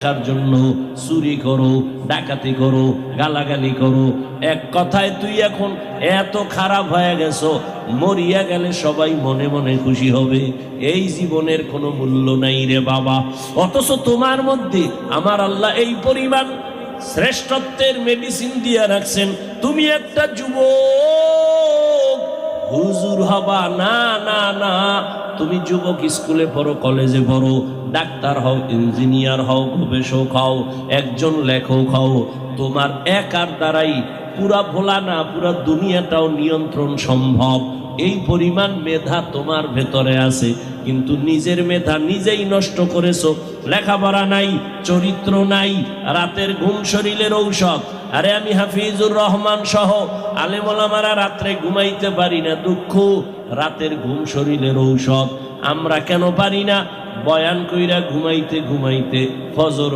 তার জন্য চুরি করো, ডাকাতি করো, গালাগালি করো। এক কথায় তুই এখন এত খারাপ হয়ে গেছো, মরিয়া গেলে সবাই মনে মনে খুশি হবে। এই জীবনের কোনো মূল্য নাই রে বাবা। অথচ তোমার মধ্যে আমার আল্লাহ এই পরিমাণ শ্রেষ্ঠত্বের মেডিসিন দিয়ে রাখছেন। তুমি একটা যুবক, হুজুর হবা না, না না, তুমি যুবক, স্কুলে পড়ো, কলেজে পড়ো, ডাক্তার হও, ইঞ্জিনিয়ার হও, গবেষক হও, একজন লেখক হও, তোমার একার দ্বারাই পুরা ভোলা না, পুরা দুনিয়াটাও নিয়ন্ত্রণ সম্ভব। এই পরিমাণ মেধা তোমার ভেতরে আছে, কিন্তু নিজের মেধা নিজেই নষ্ট করেছো। লেখাপড়া নাই, চরিত্র নাই, রাতের ঘুম শরীরের ঔষধ। আরে আমি হাফিজুর রহমান সহ আলেম ওলামারা রাত্রে ঘুমাইতে পারি না, দুঃখ। রাতের ঘুম শরীরের ঔষধ। আমরা কেন পারি না? বয়ান কইরা ঘুমাইতে ঘুমাইতে ফজর